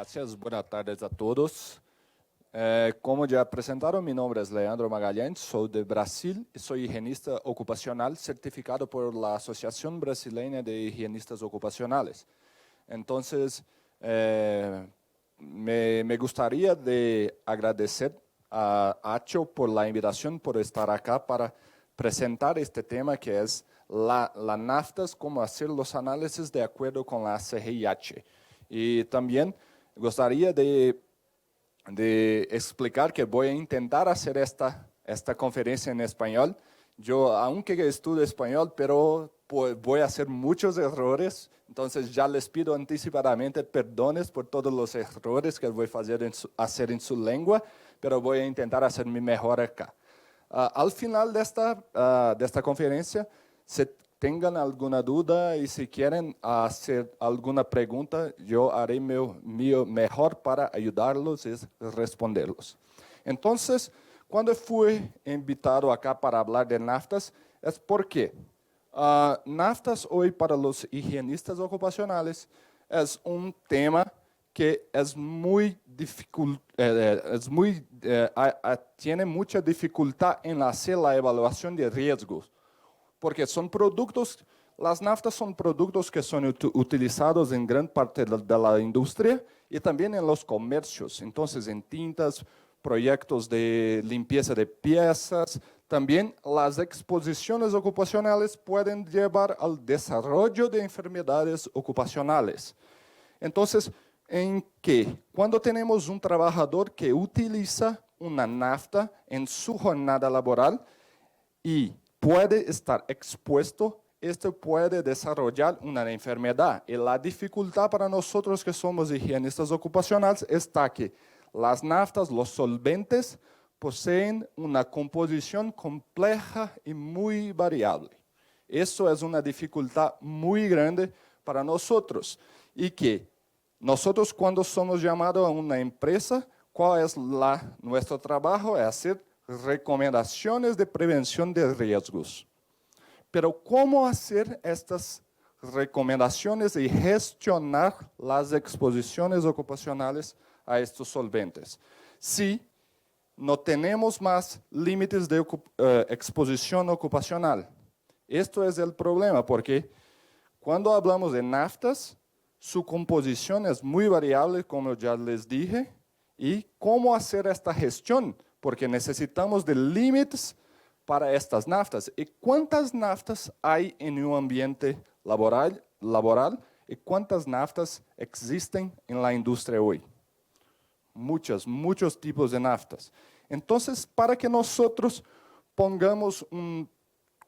gracias. Buenas tardes a todos. Como ya presentaron, mi nombre es Leandro Magalhães, soy de Brasil y soy higienista ocupacional certificado por la Asociación Brasileña de Higienistas Ocupacionales. Entonces, me gustaría de agradecer a Acho por la invitación, por estar acá para presentar este tema que es la naftas, cómo hacer los análisis de acuerdo con la CGIH. Y también gostaria de explicar que voy a intentar hacer esta conferencia en español. Yo, aunque estudio español, pero voy a hacer muchos errores, entonces ya les pido anticipadamente perdones por todos los errores que voy a hacer en su lengua, pero voy a intentar hacer mi mejor acá. Al final de esta conferencia, si tengan alguna duda y si quieren hacer alguna pregunta, yo haré mi mejor para ayudarlos y responderlos. Entonces, cuando fui invitado acá para hablar de naftas, es porque naftas hoy para los higienistas ocupacionales es un tema que es muy tiene mucha dificultad en hacer la evaluación de riesgos. Porque son productos, las naftas son productos que son utilizados en gran parte de la industria y también en los comercios. Entonces, en tintas, proyectos de limpieza de piezas, también las exposiciones ocupacionales pueden llevar al desarrollo de enfermedades ocupacionales. Entonces, cuando tenemos un trabajador que utiliza una nafta en su jornada laboral y puede estar expuesto, esto puede desarrollar una enfermedad. Y la dificultad para nosotros que somos higienistas ocupacionales está que las naftas, los solventes, poseen una composición compleja y muy variable. Eso es una dificultad muy grande para nosotros. Y que nosotros cuando somos llamados a una empresa, ¿cuál es nuestro trabajo? Es hacer recomendaciones de prevención de riesgos. Pero ¿cómo hacer estas recomendaciones y gestionar las exposiciones ocupacionales a estos solventes? Si no tenemos más límites de exposición ocupacional. Esto es el problema, porque cuando hablamos de naftas, su composición es muy variable, como ya les dije, y cómo hacer esta gestión, porque necesitamos de límites para estas naftas. ¿Y cuántas naftas hay en un ambiente laboral y cuántas naftas existen en la industria hoy? Muchos tipos de naftas. Entonces, para que nosotros pongamos un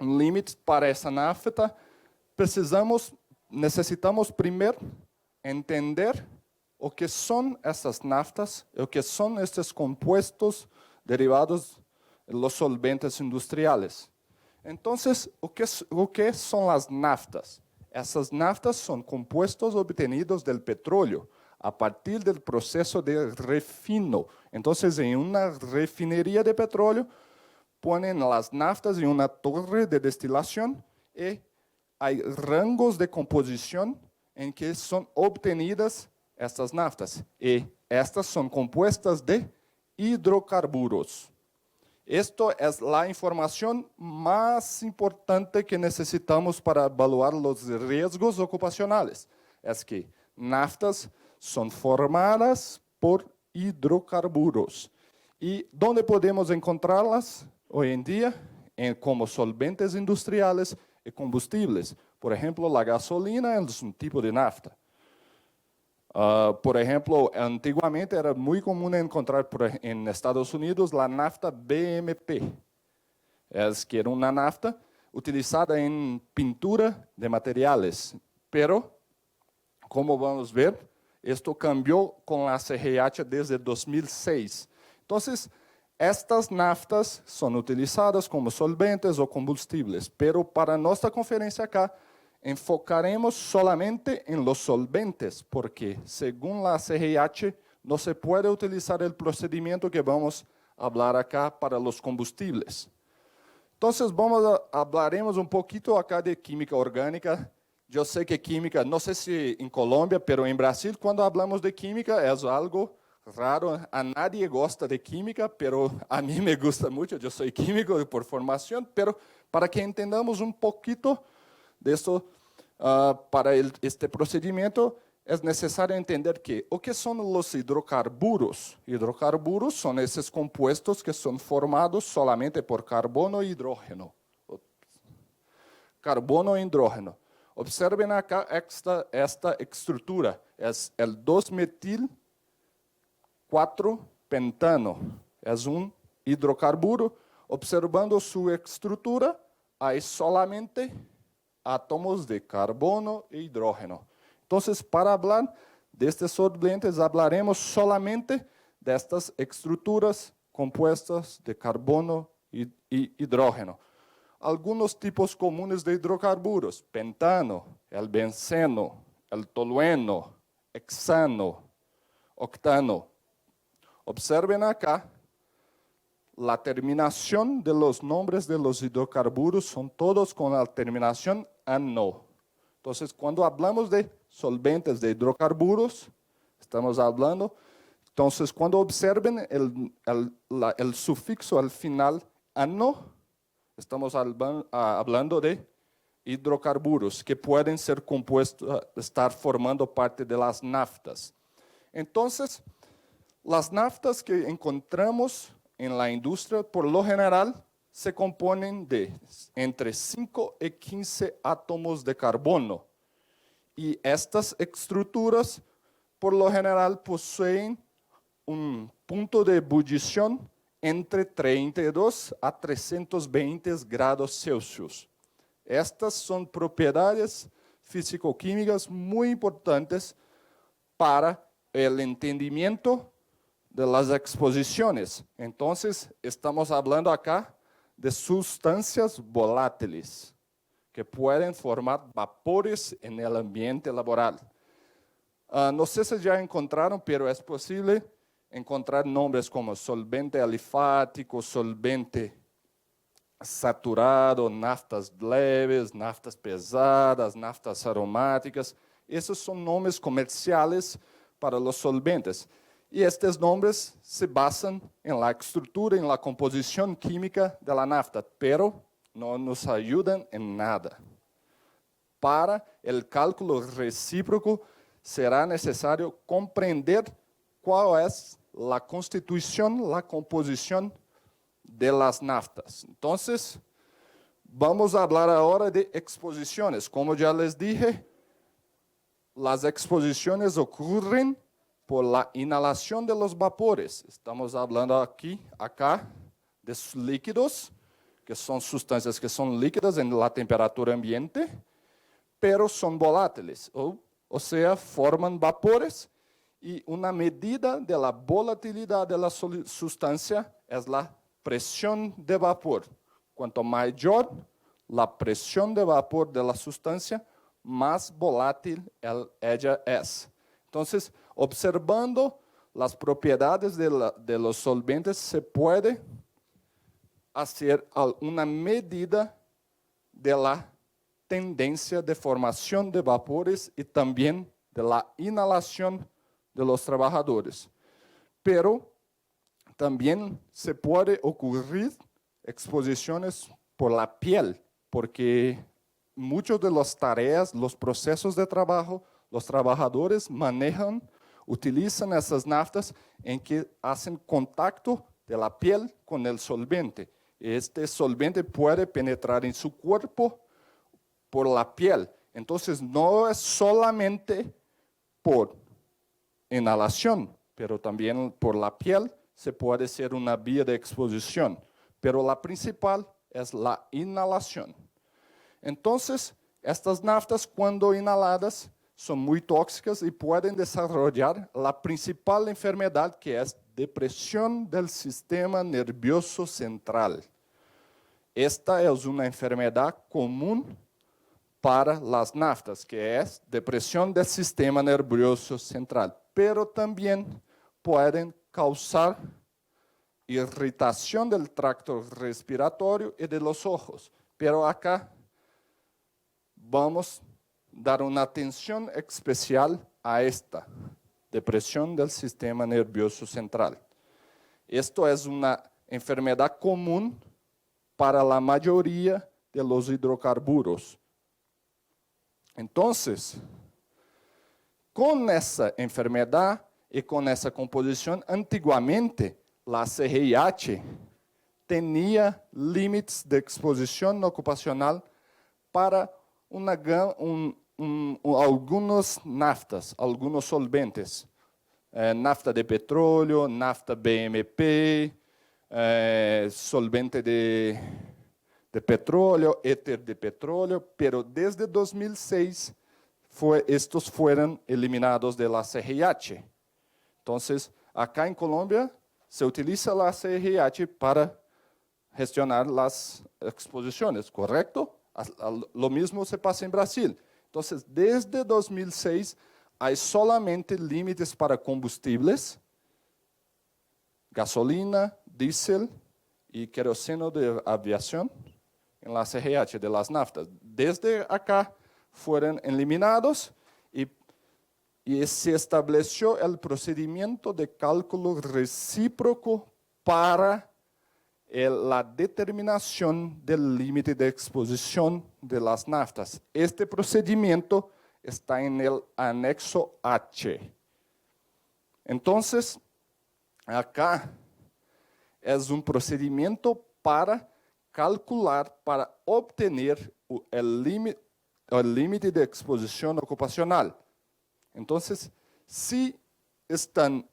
límite para esa nafta, necesitamos primero entender o que son estas naftas, o que son estos compuestos derivados de los solventes industriales. Entonces, o que son las naftas? Essas naftas son compuestos obtenidos del petróleo a partir del proceso de refino. Entonces, en una refinería de petróleo, ponen las naftas en una torre de destilación y hay rangos de composición en que son obtenidas estas naftas. Y estas son compuestas de hidrocarburos. Esto es la información más importante que necesitamos para evaluar los riesgos ocupacionales. Es que naftas son formadas por hidrocarburos. ¿Y dónde podemos encontrarlas hoy en día? Como solventes industriales y combustibles. Por ejemplo, la gasolina es un tipo de nafta. Por ejemplo, antiguamente era muy común encontrar en Estados Unidos la nafta BMP. Es que era una nafta utilizada en pintura de materiales. Pero, como vamos a ver, esto cambió con la CGIH desde 2006. Entonces, estas naftas son utilizadas como solventes o combustibles. Pero para nuestra conferencia acá, enfocaremos solamente en los solventes, porque según la CGIH no se puede utilizar el procedimiento que vamos a hablar acá para los combustibles. Entonces hablaremos un poquito acá de química orgánica, Yo sé que química, no sé si en Colombia, pero en Brasil cuando hablamos de química es algo raro. A nadie gosta de química, pero a mí me gusta mucho. Yo soy químico por formación, pero para que entendamos un poquito de esto, para este procedimiento es necesario entender que o que son los hidrocarburos. Hidrocarburos son esos compuestos que son formados solamente por carbono e hidrógeno. Carbono e hidrógeno. Observen acá esta estructura. Es el 2-metil-4-pentano. Es un hidrocarburo. Observando su estructura, hay solamente átomos de carbono e hidrógeno. Entonces, para hablar de estos solventes, hablaremos solamente de estas estructuras compuestas de carbono y hidrógeno. Algunos tipos comunes de hidrocarburos: pentano, el benceno, el tolueno, hexano, octano. Observen acá, la terminación de los nombres de los hidrocarburos son todos con la terminación ano. Entonces, cuando hablamos de solventes de hidrocarburos, estamos hablando, entonces cuando observen el sufixo al final ano, estamos hablando de hidrocarburos que pueden ser compuestos, estar formando parte de las naftas. Entonces, las naftas que encontramos en la industria, por lo general, se componen de entre 5 y 15 átomos de carbono. Y estas estructuras, por lo general, poseen un punto de ebullición entre 32 a 320 grados Celsius. Estas son propiedades físico-químicas muy importantes para el entendimiento de las exposiciones. Entonces, estamos hablando acá de sustancias volátiles que pueden formar vapores en el ambiente laboral. No sé si ya encontraron, pero es posible encontrar nombres como solvente alifático, solvente saturado, naftas leves, naftas pesadas, naftas aromáticas. Esos son nombres comerciales para los solventes. Y estos nombres se basan en la estructura, en la composición química de la nafta, pero no nos ayudan en nada. Para el cálculo recíproco será necesario comprender cuál es la constitución, la composición de las naftas. Entonces, vamos a hablar ahora de exposiciones. Como ya les dije, las exposiciones ocurren por la inhalación de los vapores. Estamos hablando acá de líquidos, que son sustancias que son líquidas en la temperatura ambiente, pero son volátiles, o sea, forman vapores, y una medida de la volatilidad de la sustancia es la presión de vapor. Cuanto mayor la presión de vapor de la sustancia, más volátil ella es. Entonces, observando las propiedades de los solventes, se puede hacer una medida de la tendencia de formación de vapores y también de la inhalación de los trabajadores. Pero también se puede ocurrir exposiciones por la piel, porque muchas de las tareas, los procesos de trabajo, los trabajadores utilizan esas naftas en que hacen contacto de la piel con el solvente. Este solvente puede penetrar en su cuerpo por la piel. Entonces, no es solamente por inhalación, pero también por la piel se puede ser una vía de exposición. Pero la principal es la inhalación. Entonces, estas naftas, cuando inhaladas, son muy tóxicas y pueden desarrollar la principal enfermedad, que es depresión del sistema nervioso central. Esta es una enfermedad común para las naftas, que es depresión del sistema nervioso central, pero también pueden causar irritación del tracto respiratorio y de los ojos. Pero acá vamos dar una atención especial a esta depresión del sistema nervioso central. Esto es una enfermedad común para la mayoría de los hidrocarburos. Entonces, con esa enfermedad y con esa composición, antiguamente la CRIH tenía límites de exposición ocupacional para algunos naftas, algunos solventes. Nafta de petróleo, nafta BMP, solvente de petróleo, éter de petróleo, pero desde 2006 estos fueron eliminados de la CRIH. Entonces, acá en Colombia se utiliza la CRIH para gestionar las exposiciones, ¿correcto? Lo mismo se pasa en Brasil. Entonces, desde 2006 hay solamente límites para combustibles, gasolina, diésel y queroseno de aviación en la CRIH de las naftas. Desde acá fueron eliminados y se estableció el procedimiento de cálculo recíproco para la determinación del límite de exposición de las naftas. Este procedimiento está en el anexo H. Entonces, acá es un procedimiento para calcular, para obtener el límite de exposición ocupacional. Entonces, si están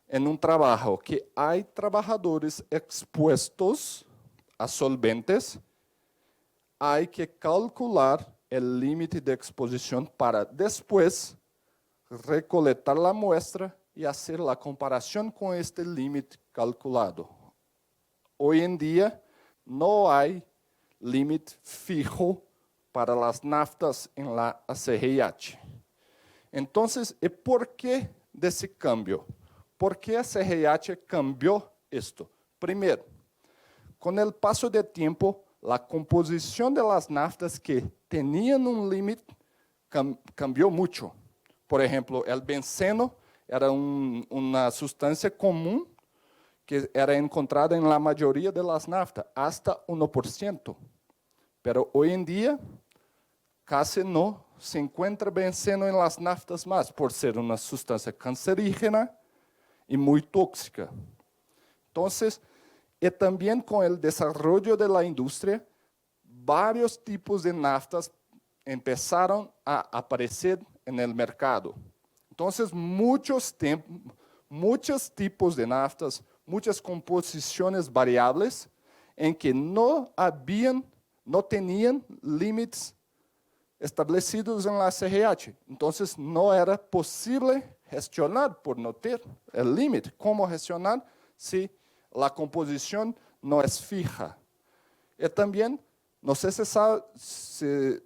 en un trabajo que hay trabajadores expuestos a solventes, hay que calcular el límite de exposición para después recolectar la muestra y hacer la comparación con este límite calculado. Hoy en día no hay límite fijo para las naftas en la CRIH. Entonces, ¿y por qué de ese cambio? ¿Por qué a CRIH cambió esto? Primero, con el paso del tiempo, la composición de las naftas que tenían un límite cambió mucho. Por ejemplo, el benceno era una sustancia común que era encontrada en la mayoría de las naftas, hasta 1%. Pero hoy en día casi no se encuentra benceno en las naftas más, por ser una sustancia cancerígena y muy tóxica. Entonces, y también con el desarrollo de la industria, varios tipos de naftas empezaron a aparecer en el mercado. Entonces, muchos tipos de naftas, muchas composiciones variables en que no tenían límites establecidos en la CRIH. Entonces, no era posible gestionar por no tener el límite. ¿Cómo gestionar si la composición no es fija? Y también, no sé si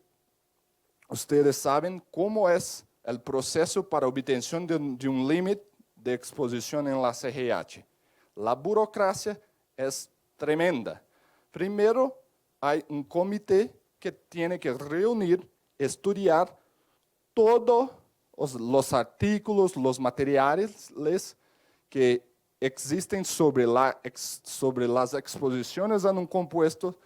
ustedes saben cómo es el proceso para obtención de un límite de exposición en la CRIH. La burocracia es tremenda. Primero, hay un comité que tiene que reunir, estudiar todos los artículos, los materiales que existen sobre las exposiciones a un compuesto,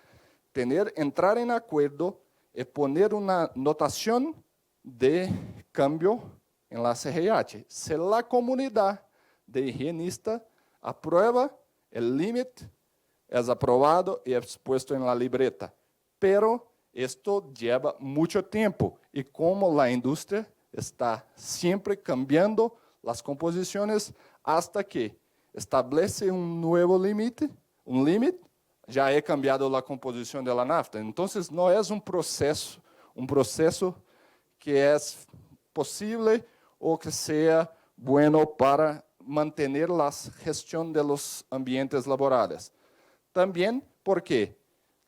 entrar en acuerdo y poner una notación de cambio en la CRIH. Si la comunidad de higienistas aprueba, el límite es aprobado y es puesto en la libreta. Pero esto lleva mucho tiempo y como la industria está siempre cambiando las composiciones hasta que establece un nuevo límite, ya he cambiado la composición de la nafta. Entonces, no es un proceso que es posible o que sea bueno para mantener la gestión de los ambientes laborales. También porque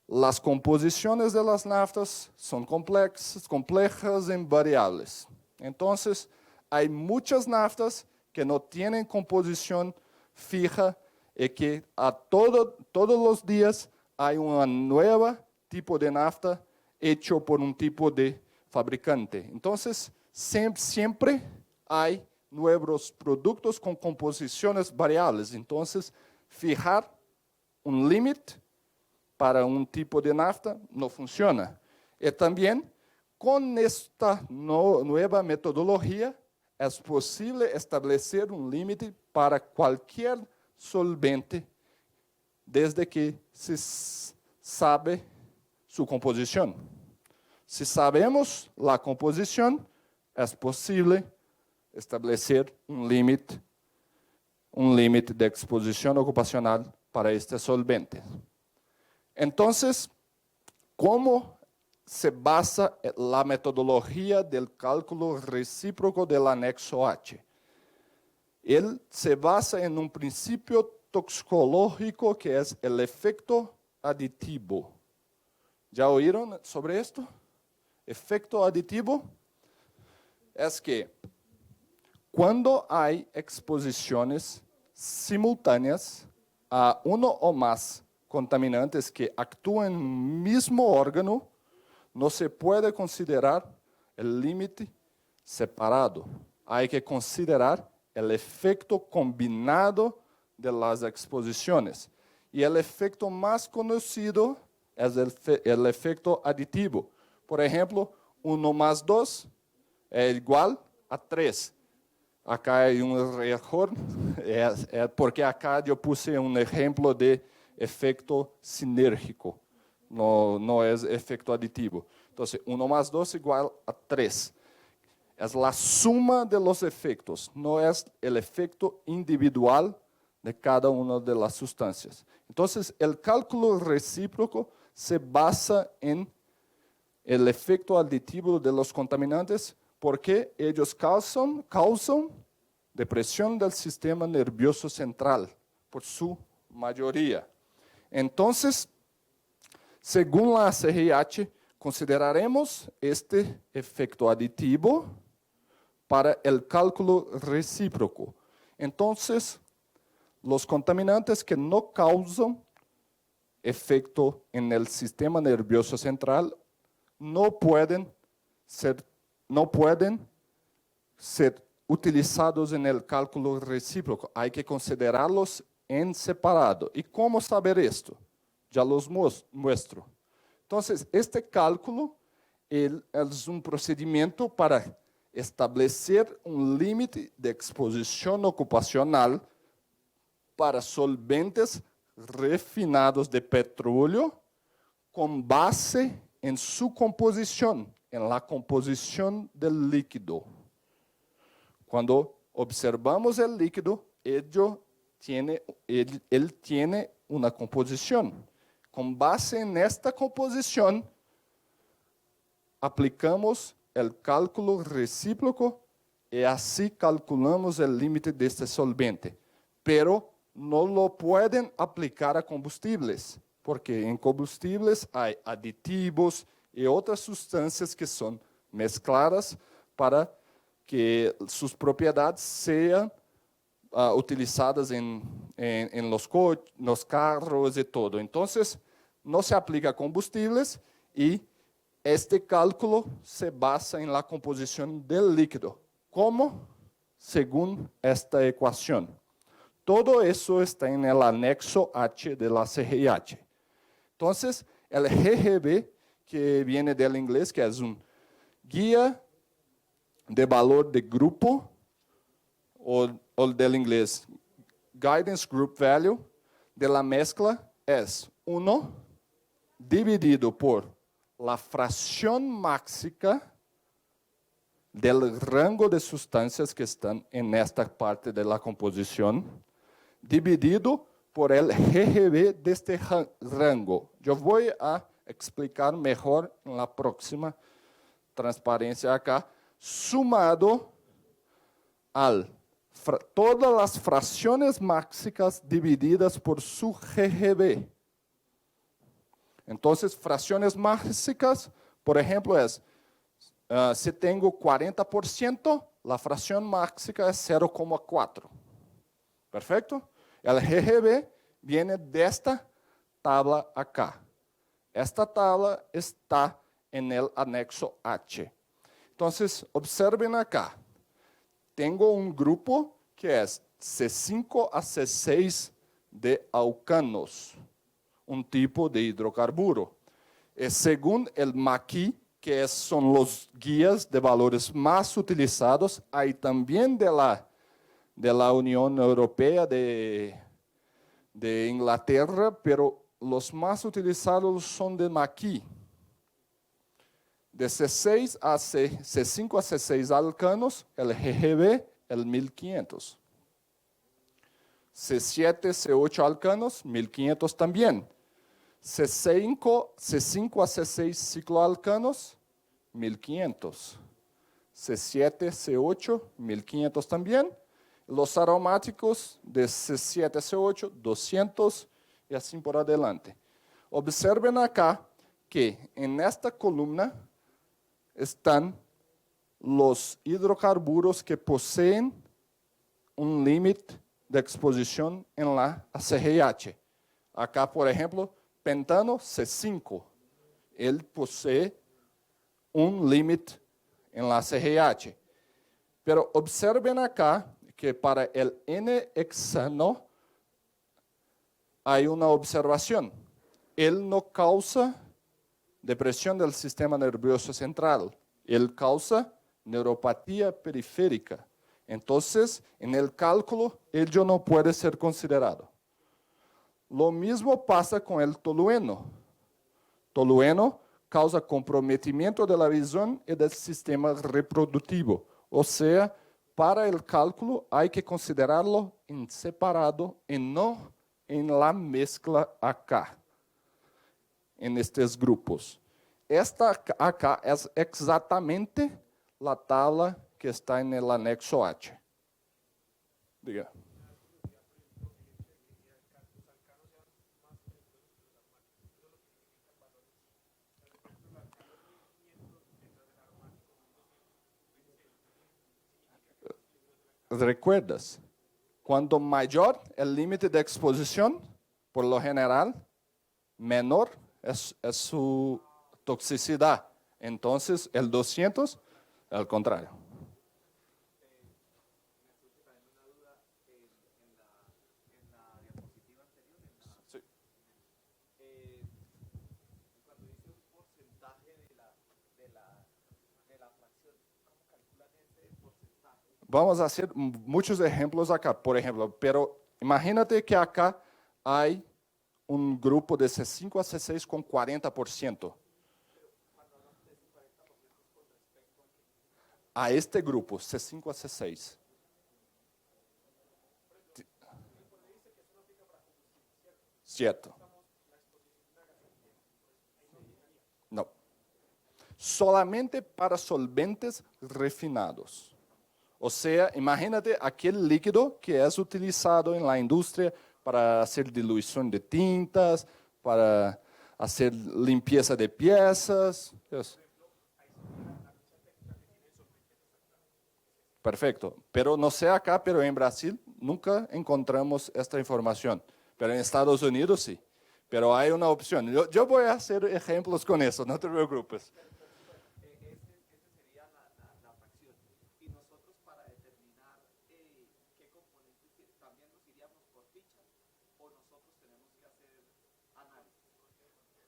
las composiciones de las naftas son complejas y variables. Entonces, hay muchas naftas que no tienen composición fija y que todos los días hay una nueva tipo de nafta hecho por un tipo de fabricante. Entonces, siempre hay nuevos productos con composiciones variables. Entonces, fijar un límite para un tipo de nafta no funciona. Y también, con esta nueva metodología, es posible establecer un límite para cualquier solvente desde que se sabe su composición. Si sabemos la composición, es posible establecer un límite de exposición ocupacional para este solvente. Entonces, ¿cómo se basa la metodología del cálculo recíproco del anexo H? Él se basa en un principio toxicológico que es el efecto aditivo. ¿Ya oyeron sobre esto? Efecto aditivo es que cuando hay exposiciones simultáneas a uno o más contaminantes que actúan en un mismo órgano, no se puede considerar el límite separado. Hay que considerar el efecto combinado de las exposiciones. Y el efecto más conocido es el efecto aditivo. Por ejemplo, 1 más 2 es igual a 3. Acá hay un error, porque acá yo puse un ejemplo de efecto sinérgico. No es efecto aditivo. Entonces, 1 más 2 igual a 3. Es la suma de los efectos, no es el efecto individual de cada una de las sustancias. Entonces, el cálculo recíproco se basa en el efecto aditivo de los contaminantes porque ellos causan depresión del sistema nervioso central, por su mayoría. Entonces, según la CGH, consideraremos este efecto aditivo para el cálculo recíproco. Entonces, los contaminantes que no causan efecto en el sistema nervioso central no pueden ser utilizados en el cálculo recíproco. Hay que considerarlos en separado. ¿Y cómo saber esto? Ya los muestro. Entonces, este cálculo es un procedimiento para establecer un límite de exposición ocupacional para solventes refinados de petróleo con base en su composición, en la composición del líquido. Cuando observamos el líquido, él tiene una composición. Con base en esta composición, aplicamos el cálculo recíproco y así calculamos el límite de este solvente. Pero no lo pueden aplicar a combustibles, porque en combustibles hay aditivos y otras sustancias que son mezcladas para que sus propiedades sean utilizadas en los carros y todo. Entonces, no se aplica a combustibles y este cálculo se basa en la composición del líquido. ¿Cómo? Según esta ecuación. Todo eso está en el anexo H de la CGH. Entonces, el GGB, que viene del inglés, que es un guía de valor de grupo, o del inglés Guidance Group Value, de la mezcla es 1 dividido por la fracción máxima del rango de sustancias que están en esta parte de la composición, dividido por el GGB de este rango. Yo voy a explicar mejor en la próxima transparencia acá, sumado al todas las fracciones máxicas divididas por su GGB. Entonces, fracciones máxicas, por ejemplo, es, si tengo 40%, la fracción máxica es 0,4. ¿Perfecto? El GGB viene de esta tabla acá. Esta tabla está en el anexo H. Entonces, observen acá. Tengo un grupo que es C5 a C6 de alcanos, un tipo de hidrocarburo. Según el MAQUI, que son los guías de valores más utilizados, hay también de la Unión Europea de Inglaterra, pero los más utilizados son de MAQUI. De C6 a C5 a C6 alcanos, el GGB, el 1500. C7, C8 alcanos, 1500 también. C5 a C6 cicloalcanos, 1500. C7, C8, 1500 también. Los aromáticos de C7 a C8, 200 y así por adelante. Observen acá que en esta columna están los hidrocarburos que poseen un límite de exposición en la ACRH. Acá, por ejemplo, pentano C5. Él posee un límite en la ACRH. Pero observen acá que para el N-hexano hay una observación. Él no causa depresión del sistema nervioso central. Él causa neuropatía periférica. Entonces, en el cálculo, ello no puede ser considerado. Lo mismo pasa con el tolueno. Tolueno causa comprometimiento de la visión y del sistema reproductivo. O sea, para el cálculo hay que considerarlo en separado y no en la mezcla acá, en estos grupos. Esta acá es exactamente la tabla que está en el anexo H. Diga. ¿Recuerdas? Cuando mayor el límite de exposición, por lo general, menor es su toxicidad. Entonces, el 200, al contrario. Sí. Vamos a hacer muchos ejemplos acá, por ejemplo, pero imagínate que acá hay un grupo de C5 a C6 con 40%. A este grupo, C5 a C6. Cierto. No. Solamente para solventes refinados. O sea, imagínate aquel líquido que es utilizado en la industria para hacer dilución de tintas, para hacer limpieza de piezas. Eso. Perfecto. Pero no sé acá, pero en Brasil nunca encontramos esta información. Pero en Estados Unidos sí. Pero hay una opción. Yo voy a hacer ejemplos con eso, no te preocupes.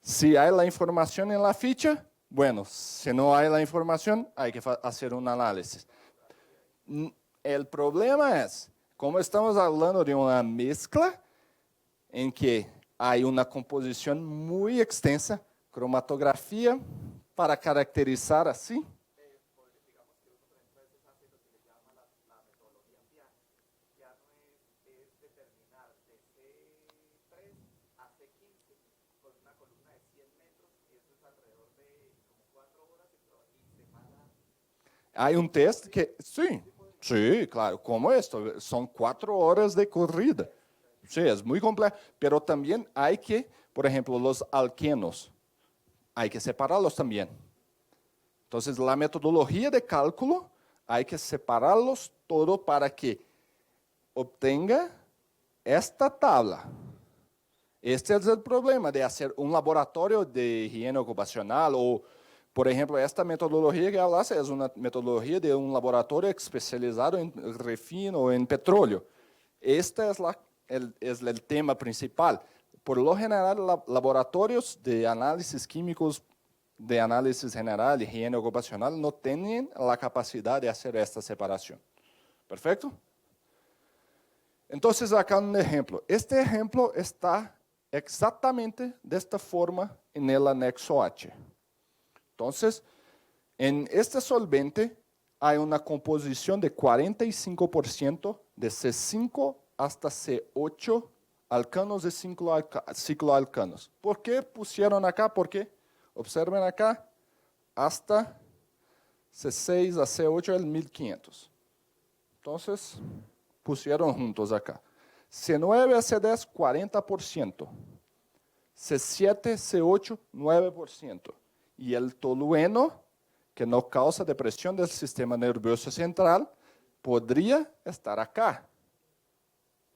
Si hay la información en la ficha, bueno, si no hay la información, hay que hacer un análisis. El problema es, como estamos hablando de una mezcla en que hay una composición muy extensa, cromatografía para caracterizar así. Hay un test que, sí, claro, como esto, son 4 horas de corrida. Sí, es muy complejo, pero también hay que, por ejemplo, los alquenos, hay que separarlos también. Entonces, la metodología de cálculo, hay que separarlos todo para que obtenga esta tabla. Este es el problema de hacer un laboratorio de higiene ocupacional o Por ejemplo, esta metodología que hablaste es una metodología de un laboratorio especializado en refino o en petróleo. Este es el tema principal. Por lo general, laboratorios de análisis químicos, de análisis general, higiene ocupacional, no tienen la capacidad de hacer esta separación. ¿Perfecto? Entonces, acá un ejemplo. Este ejemplo está exactamente de esta forma en el anexo H. Entonces, en este solvente hay una composición de 45% de C5 hasta C8 alcanos de cicloalcanos. ¿Por qué pusieron acá? Porque, observen acá, hasta C6 a C8 es 1500. Entonces, pusieron juntos acá. C9 a C10, 40%. C7, C8, 9%. Y el tolueno, que no causa depresión del sistema nervioso central, podría estar acá.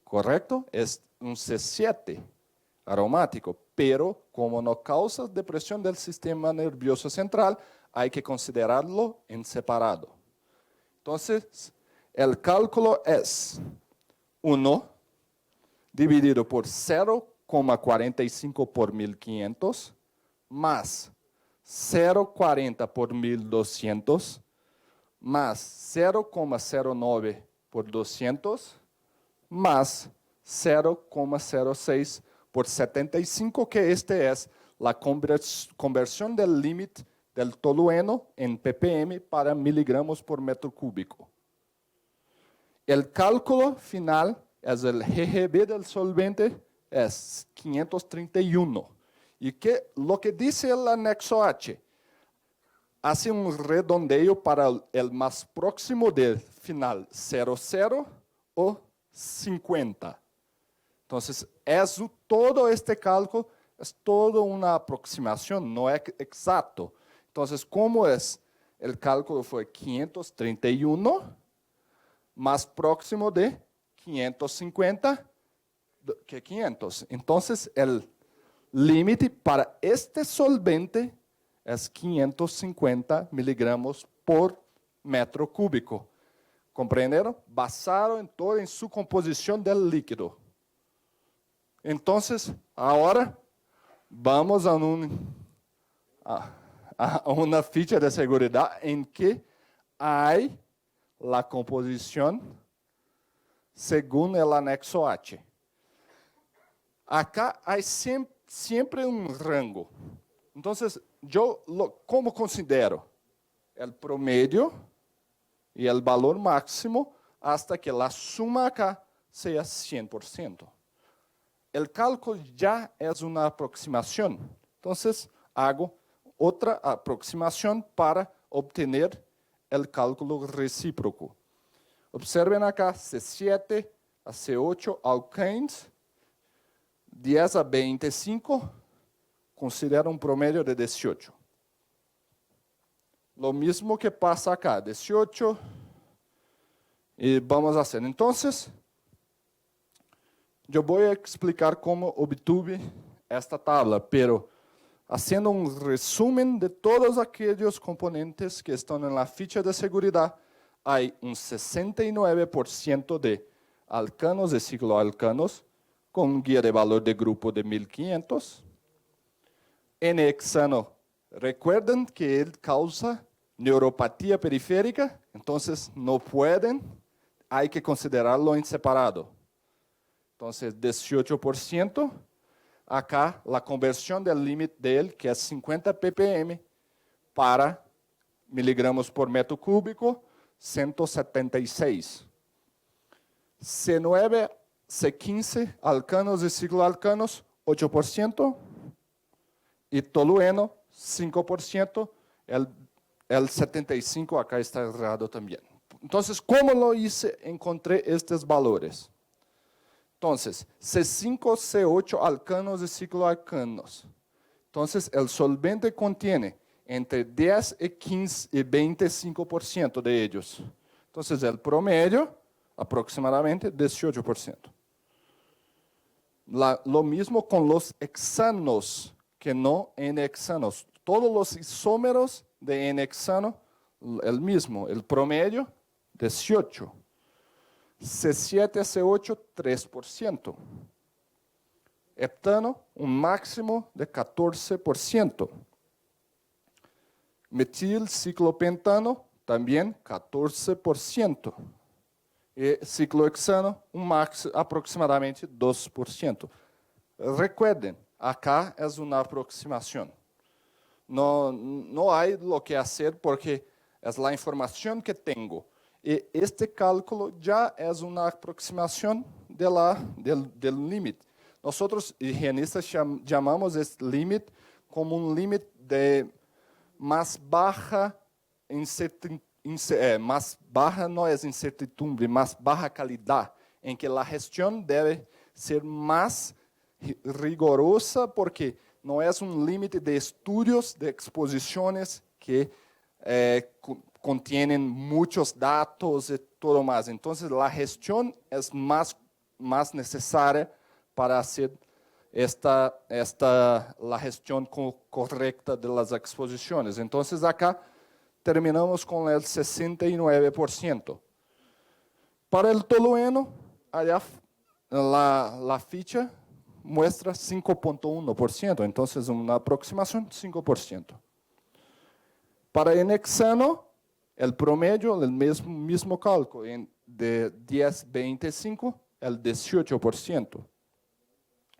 ¿Correcto? Es un C7 aromático, pero como no causa depresión del sistema nervioso central, hay que considerarlo en separado. Entonces, el cálculo es 1 dividido por 0,45 por 1500 más 0,40 por 1200 más 0,09 por 200 más 0,06 por 75, que este es la conversión del límite del tolueno en ppm para miligramos por metro cúbico. El cálculo final es el GGB del solvente, es 531. Y lo que dice el anexo H, hace un redondeo para el más próximo del final, 00 o 50. Entonces, todo este cálculo es toda una aproximación, no es exacto. Entonces, ¿cómo es? El cálculo fue 531 más próximo de 550 que 500. Entonces, el límite para este solvente es 550 miligramos por metro cúbico. ¿Comprendieron? Basado en su composición del líquido. Entonces, ahora vamos a una ficha de seguridad en que hay la composición según el anexo H. Acá hay siempre un rango. Entonces, ¿cómo considero? El promedio y el valor máximo hasta que la suma acá sea 100%. El cálculo ya es una aproximación. Entonces, hago otra aproximación para obtener el cálculo recíproco. Observen acá, C7 a C8 alcanes, 10 a 25, considera un promedio de 18. Lo mismo que pasa acá, 18, y vamos a hacer. Entonces, yo voy a explicar cómo obtuve esta tabla, pero haciendo un resumen de todos aquellos componentes que están en la ficha de seguridad, hay un 69% de alcanos y cicloalcanos con un guía de valor de grupo de 1500. N-hexano, recuerden que él causa neuropatía periférica, entonces no pueden, hay que considerarlo en separado. Entonces, 18%. Acá, la conversión del límite de él, que es 50 ppm, para miligramos por metro cúbico, 176. C9, C15, alcanos y cicloalcanos, 8%. Y tolueno, 5%. El 75 acá está errado también. Entonces, ¿cómo lo hice? Encontré estos valores. Entonces, C5, C8 alcanos y cicloalcanos. Entonces, el solvente contiene entre 10 y 15 y 25% de ellos. Entonces, el promedio, aproximadamente 18%. Lo mismo con los hexanos, que no N-hexanos. Todos los isómeros de N-hexano, el mismo, el promedio, 18. C7, C8, 3%. Heptano, un máximo de 14%. Metilciclopentano, también 14%. Y ciclohexano, un máximo aproximadamente 2%. Recuerden, acá es una aproximación. No hay lo que hacer porque es la información que tengo. Y este cálculo ya es una aproximación del límite. Nosotros, higienistas, llamamos este límite como un límite de más baja más baja no es incertidumbre, más baja calidad, en que la gestión debe ser más rigurosa porque no es un límite de estudios, de exposiciones que contienen muchos datos y todo más. Entonces, la gestión es más necesaria para hacer la gestión correcta de las exposiciones. Entonces, acá terminamos con el 69%. Para el tolueno, allá la ficha muestra 5.1%, entonces una aproximación 5%. Para N-hexano, el promedio, el mismo cálculo, de 10-25, el 18%.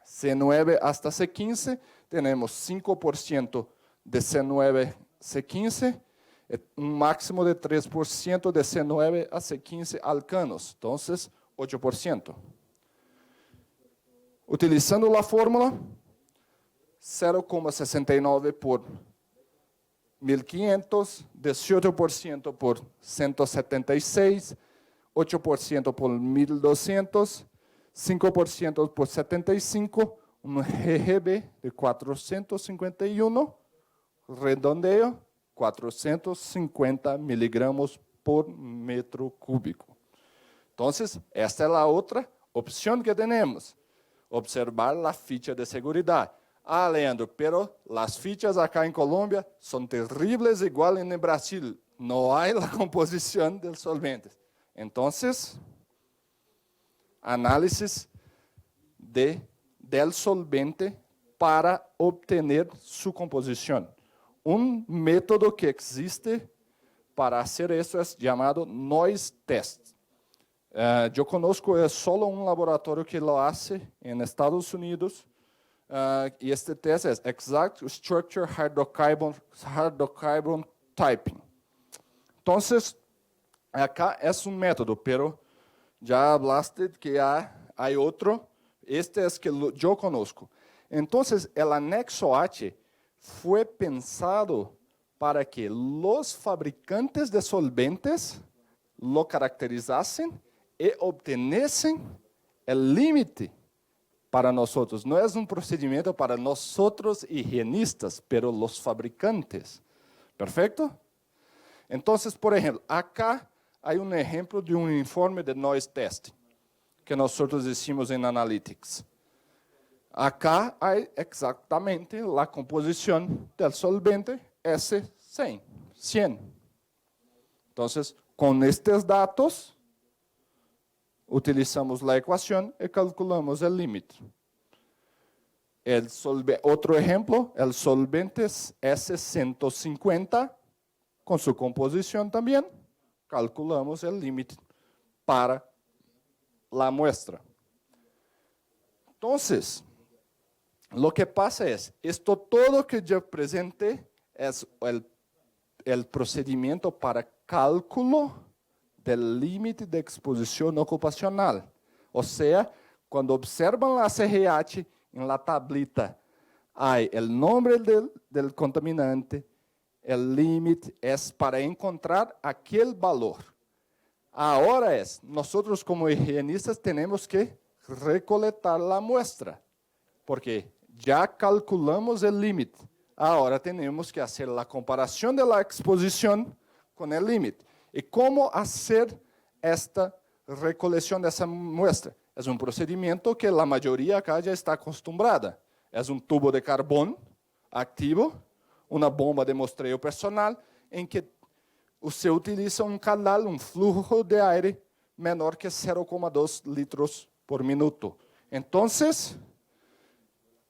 C9 hasta C15, tenemos 5% de C9 C15, un máximo de 3% de C9 a C15 alcanos, entonces 8%. Utilizando la fórmula, 0,69 por 1500, 18% por 176, 8% por 1200, 5% por 75, un GGB de 451, redondeo, 450 miligramos por metro cúbico. Entonces, esta es la otra opción que tenemos. Observar la ficha de seguridad. Ah, Leandro, pero las fichas acá en Colombia son terribles igual en Brasil. No hay la composición del solvente. Entonces, análisis del solvente para obtener su composición. Un método que existe para hacer eso es llamado noise test. Yo conozco solo un laboratorio que lo hace en Estados Unidos, y este test es Exact Structure Hydrocarbon Typing. Entonces, acá es un método, pero ya hablaste que hay otro. Este es que yo conozco. Entonces, el anexo H fue pensado para que los fabricantes de solventes lo caracterizasen y obteniesen el límite para nosotros. No es un procedimiento para nosotros higienistas, pero los fabricantes. ¿Perfecto? Entonces, por ejemplo, acá hay un ejemplo de un informe de noise testing que nosotros hicimos en Analytics. Acá hay exactamente la composición del solvente S100. Entonces, con estos datos, utilizamos la ecuación y calculamos el límite. Otro ejemplo, el solvente S150, con su composición también, calculamos el límite para la muestra. Entonces, lo que pasa es, esto todo que yo presenté es el procedimiento para cálculo del límite de exposición ocupacional. O sea, cuando observan la CGH en la tablita, hay el nombre del contaminante, el límite es para encontrar aquel valor. Ahora nosotros como higienistas tenemos que recolectar la muestra, porque ya calculamos el límite. Ahora tenemos que hacer la comparación de la exposición con el límite. ¿Y cómo hacer esta recolección de esa muestra? Es un procedimiento que la mayoría acá ya está acostumbrada. Es un tubo de carbón activo, una bomba de muestreo personal em que você utiliza um canal, um fluxo de aire menor que 0,2 litros por minuto. Então,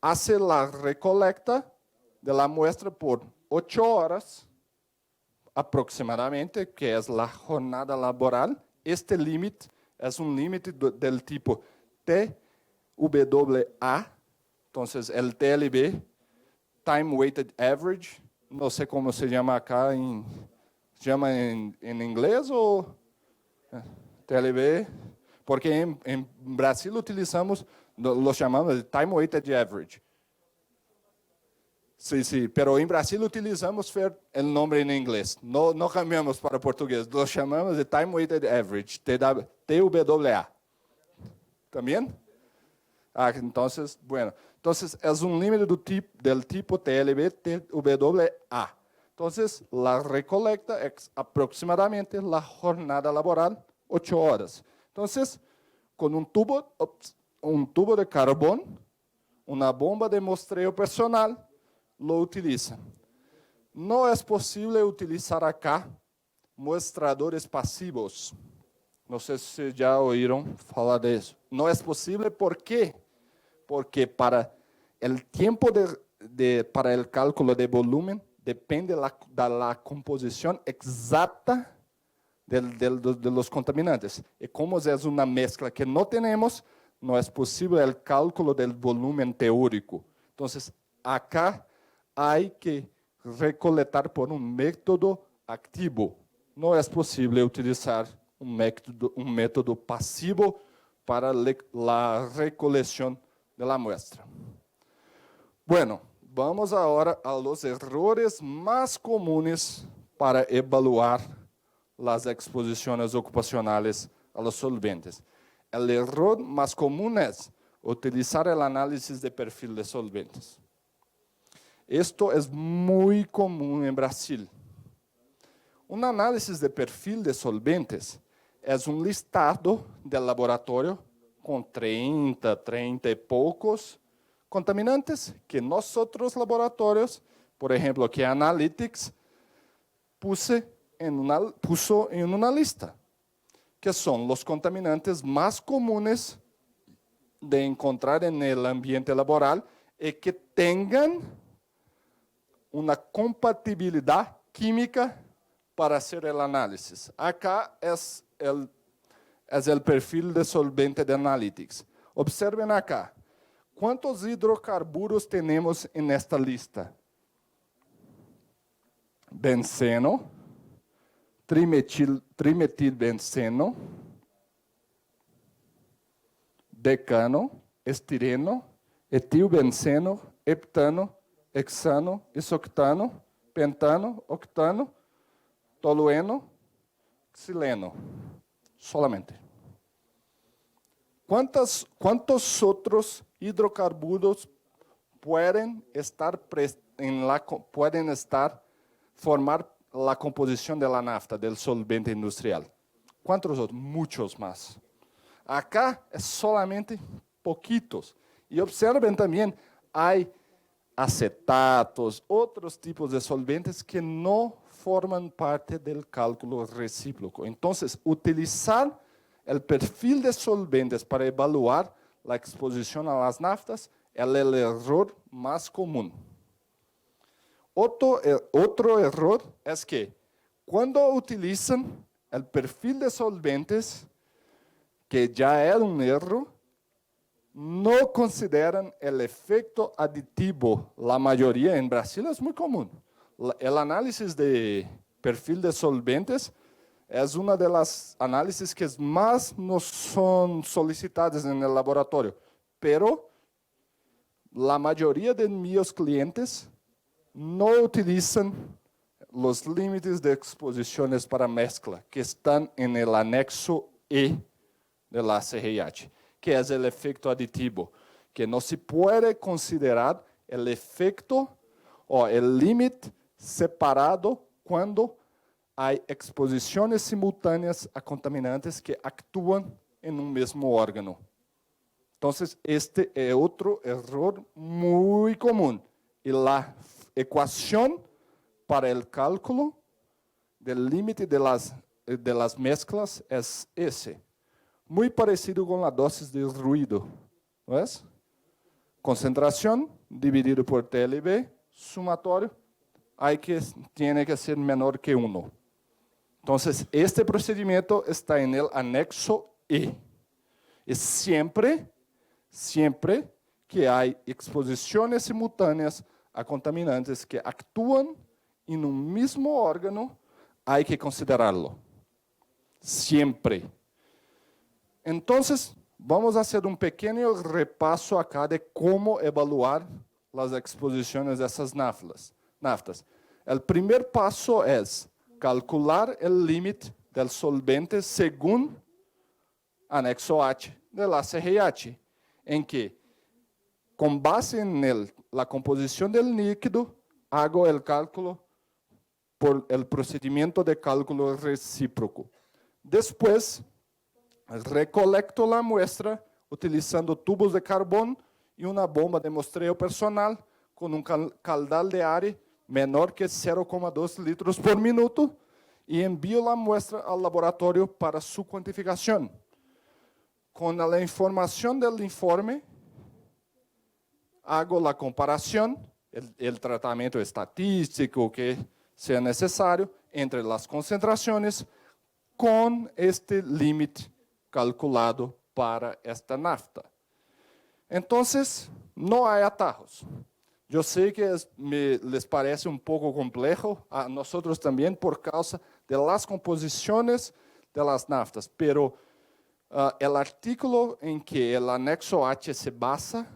hace la recolecta de la muestra por 8 horas aproximadamente, que es la jornada laboral. Este límite es un límite del tipo TWA, entonces el TLB, Time Weighted Average, no sé cómo se llama acá, ¿se llama en inglés o TLB? Porque en Brasil utilizamos, lo llamamos de Time Weighted Average. Sí, pero en Brasil utilizamos el nombre en inglés, no cambiamos para portugués, lo llamamos de Time Weighted Average, TWA. ¿También? Entonces, bueno, es un límite del tipo TLB, TWA. Entonces, la recolecta es aproximadamente la jornada laboral, 8 horas. Entonces, con un tubo de carbón, una bomba de muestreo personal, lo utiliza. No es posible utilizar acá muestradores pasivos. No sé si ya oyeron hablar de eso. No es posible, ¿por qué? Porque para el tiempo para el cálculo de volumen depende de la composición exacta de los contaminantes. Y como es una mezcla que no tenemos, no es posible el cálculo del volumen teórico. Entonces, acá hay que recolectar por un método activo. No es posible utilizar un método pasivo para la recolección de la muestra. Bueno, vamos ahora a los errores más comunes para evaluar las exposiciones ocupacionales a los solventes. El error más común es utilizar el análisis de perfil de solventes. Esto es muy común en Brasil. Un análisis de perfil de solventes es un listado del laboratorio con 30 y pocos contaminantes que nosotros laboratorios, por ejemplo, que Analytics, puso en una lista, que son los contaminantes más comunes de encontrar en el ambiente laboral y que tengan una compatibilidad química para hacer el análisis. Acá es el perfil de solvente de Analytics. Observen acá. ¿Cuántos hidrocarburos tenemos en esta lista? Benceno, trimetilbenceno, decano, estireno, etilbenceno, heptano, hexano, isoctano, pentano, octano, tolueno, xileno. Solamente. ¿Cuántos otros hidrocarburos pueden formar la composición de la nafta, del solvente industrial? ¿Cuántos otros? Muchos más. Acá es solamente poquitos. Y observen también, hay acetatos, otros tipos de solventes que no forman parte del cálculo recíproco. Entonces, utilizar el perfil de solventes para evaluar la exposición a las naftas es el error más común. Otro error es que cuando utilizan el perfil de solventes, que ya es un error, no consideran el efecto aditivo. La mayoría en Brasil es muy común. El análisis de perfil de solventes es una de las análisis que más nos son solicitadas en el laboratorio. Pero la mayoría de mis clientes no utilizan los límites de exposiciones para mezcla que están en el anexo E de la CRIH, que es el efecto aditivo, que no se puede considerar el efecto o el límite separado cuando hay exposiciones simultáneas a contaminantes que actúan en un mismo órgano. Entonces, este es otro error muy común. Y la ecuación para el cálculo del límite de las mezclas es ese. Muy parecido con la dosis de ruido. ¿No es? Concentración dividido por TLB, sumatorio, tiene que ser menor que 1. Entonces, este procedimiento está en el anexo E. Y siempre que hay exposiciones simultáneas a contaminantes que actúan en un mismo órgano, hay que considerarlo. Siempre. Entonces, vamos a hacer un pequeño repaso acá de cómo evaluar las exposiciones de esas naftas. El primer paso es calcular el límite del solvente según anexo H del ACRH, en que, con base en la composición del líquido, hago el cálculo por el procedimiento de cálculo recíproco. Después, recolecto la muestra utilizando tubos de carbón y una bomba de muestreo personal con un caudal de aire menor que 0,2 litros por minuto y envío la muestra al laboratorio para su cuantificación. Con la información del informe, hago la comparación, el tratamiento estadístico que sea necesario entre las concentraciones con este límite calculado para esta nafta. Entonces, no hay atajos. Yo sé que les parece un poco complejo, a nosotros también por causa de las composiciones de las naftas, pero el artículo en que el anexo H se basa,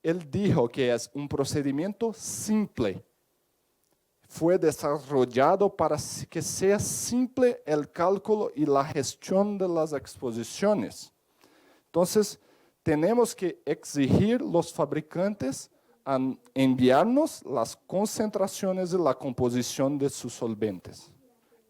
él dijo que es un procedimiento simple. Fue desarrollado para que sea simple el cálculo y la gestión de las exposiciones. Entonces, tenemos que exigir los fabricantes a enviarnos las concentraciones y la composición de sus solventes.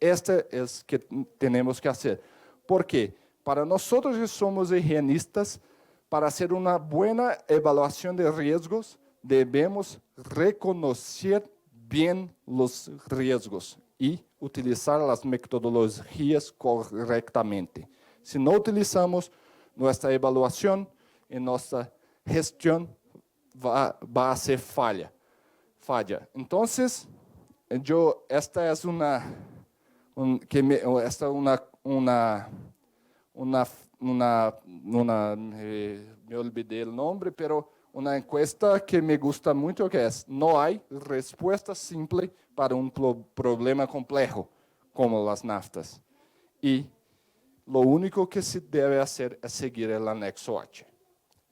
Este es que tenemos que hacer. ¿Por qué? Para nosotros que somos higienistas, para hacer una buena evaluación de riesgos, debemos reconocer bien los riesgos y utilizar las metodologías correctamente. Si no utilizamos, nuestra evaluación y nuestra gestión va a ser falla. Entonces, esta es me olvidé el nombre, pero una encuesta que me gusta mucho, que es: no hay respuesta simple para un problema complejo como las naftas. Y lo único que se debe hacer es seguir el anexo H.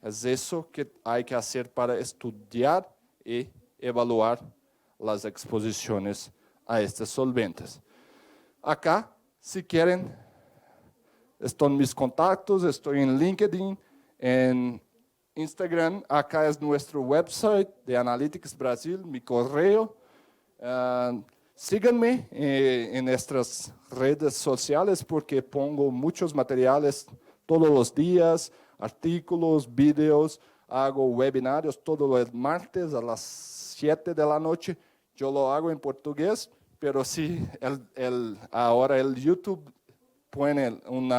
Es eso que hay que hacer para estudiar y evaluar las exposiciones a estos solventes. Acá, si quieren, están mis contactos, estoy en LinkedIn, en Instagram. Acá es nuestro website de Analytics Brasil, mi correo. Síganme en nuestras redes sociales porque pongo muchos materiales todos los días, artículos, videos, hago webinarios todos los martes a las 7 de la noche. Yo lo hago en portugués, pero sí, ahora el YouTube pone un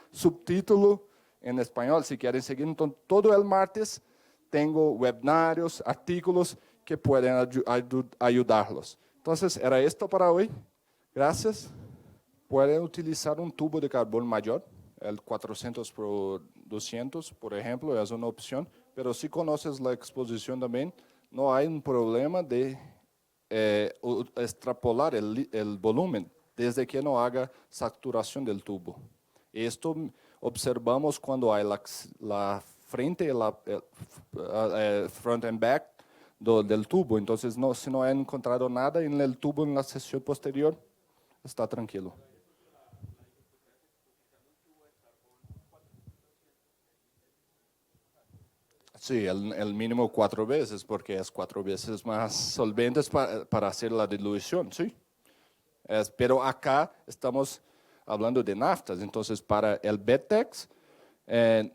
subtítulo en español, si quieren seguir. Entonces, todo el martes tengo webinarios, artículos que pueden ayudarlos. Entonces, era esto para hoy. Gracias. Pueden utilizar un tubo de carbón mayor, el 400 por 200, por ejemplo, es una opción. Pero si conoces la exposición también, no hay un problema de extrapolar el volumen, desde que no haga saturación del tubo. Esto observamos cuando hay la frente, front and back del tubo. Entonces, si no han encontrado nada en el tubo en la sesión posterior, está tranquilo. Sí, el mínimo 4 veces, porque es 4 veces más solventes para hacer la dilución, sí. Pero acá estamos hablando de naftas, entonces para el BETEX, el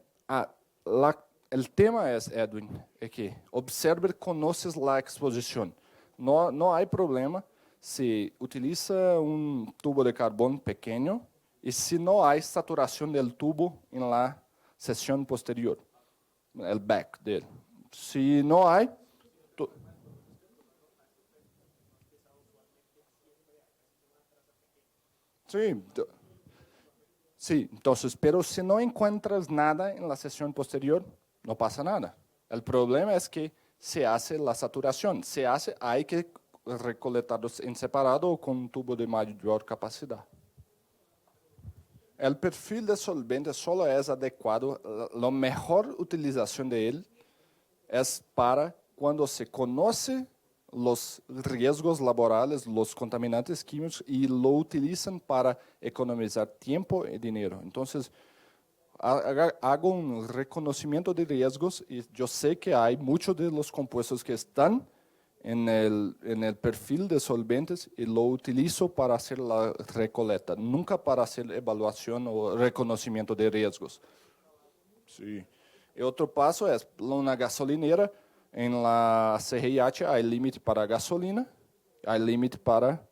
tema es, Edwin, es que observe, conoces la exposición. No hay problema se utiliza un tubo de carbón pequeño y si no hay saturación del tubo en la sección posterior, el back de él. Si no hay, sí, sí, entonces, pero si no encuentras nada en la sección posterior, no pasa nada. El problema es que se hace la saturación, hay que recolectarlos en separado o con un tubo de mayor capacidad. El perfil de solvente solo es adecuado, la mejor utilización de él es para cuando se conoce los riesgos laborales, los contaminantes químicos y lo utilizan para economizar tiempo y dinero. Entonces, hago un reconocimiento de riesgos y yo sé que hay muchos de los compuestos que están en el perfil de solventes y lo utilizo para hacer la recolecta, nunca para hacer evaluación o reconocimiento de riesgos. Sí. Y otro paso es una gasolinera. En la CRIH hay límite para gasolina, hay límite para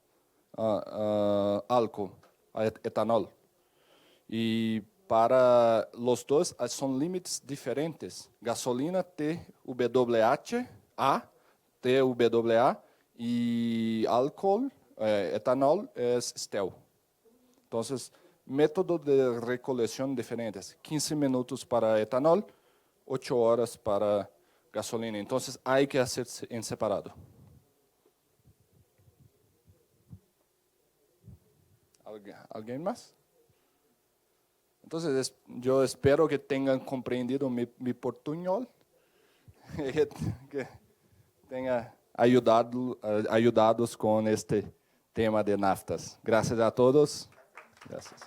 álcool, etanol. Y para los dos son límites diferentes. Gasolina TWH, TWA y alcohol, etanol es STEL. Entonces, método de recolección diferentes. 15 minutos para etanol, 8 horas para gasolina. Entonces, hay que hacer en separado. ¿Alguien más? Entonces, yo espero que tengan comprendido mi portuñol, que tengan ayudados con este tema de naftas. Gracias a todos. Gracias.